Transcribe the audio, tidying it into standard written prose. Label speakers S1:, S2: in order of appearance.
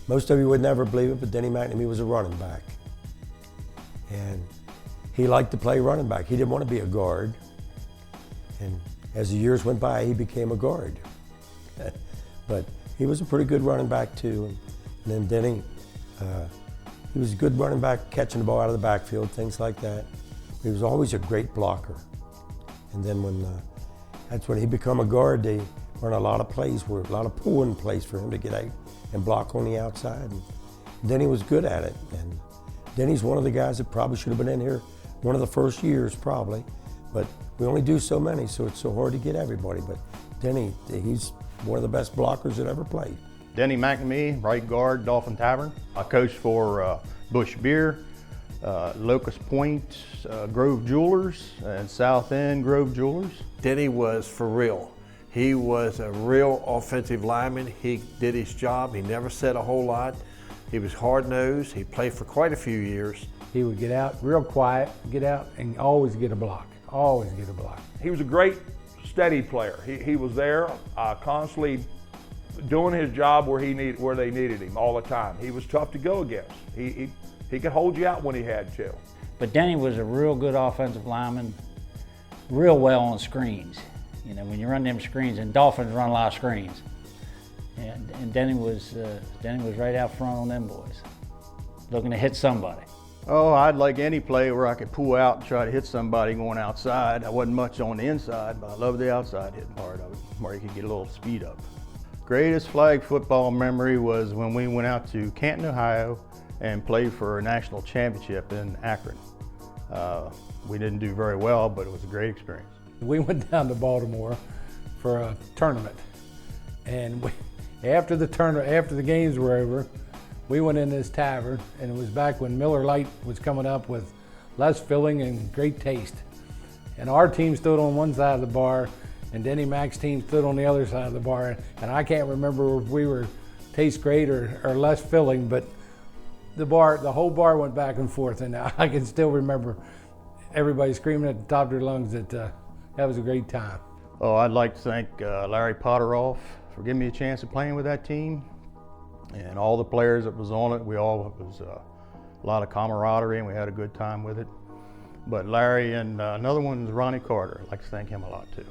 S1: Most of you would never believe it, but Denny McNamee was a running back. And he liked to play running back. He didn't want to be a guard. And as the years went by, he became a guard. But he was a pretty good running back too. And then Denny, he was a good running back, catching the ball out of the backfield, things like that. He was always a great blocker. And then that's when he became a guard, they run a lot of plays, a lot of pulling plays for him to get out and block on the outside. And Denny was good at it. And Denny's one of the guys that probably should have been in here one of the first years, probably. But we only do so many, so it's so hard to get everybody. But Denny, he's one of the best blockers that ever played.
S2: Denny McNamee, right guard, Dolphin Tavern. I coached for Bush Beer, Locust Point, Grove Jewelers, and South End Grove Jewelers.
S3: Denny was for real. He was a real offensive lineman. He did his job. He never said a whole lot. He was hard-nosed. He played for quite a few years.
S4: He would get out real quiet, get out and always get a block, always get a block.
S5: He was a great, steady player. He was there constantly doing his job where they needed him all the time. He was tough to go against. He could hold you out when he had to.
S6: But Denny was a real good offensive lineman, real well on screens. You know, when you run them screens, and Dolphins run a lot of screens. And Denny was right out front on them boys, looking to hit somebody.
S2: Oh, I'd like any play where I could pull out and try to hit somebody going outside. I wasn't much on the inside, but I loved the outside hitting part of it, where you could get a little speed up. Greatest flag football memory was when we went out to Canton, Ohio, and played for a national championship in Akron. We didn't do very well, but it was a great experience.
S4: We went down to Baltimore for a tournament, and after the games were over, we went in this tavern, and it was back when Miller Lite was coming up with less filling and great taste. And our team stood on one side of the bar, and Denny Mac's team stood on the other side of the bar. And I can't remember if we were taste great or less filling, but the whole bar went back and forth. And I can still remember everybody screaming at the top of their lungs that that was a great time.
S2: Oh, I'd like to thank Larry Potteroff for giving me a chance of playing with that team, and all the players that was on it. It was a lot of camaraderie, and we had a good time with it. But Larry and another one is Ronnie Carter. I'd like to thank him a lot too.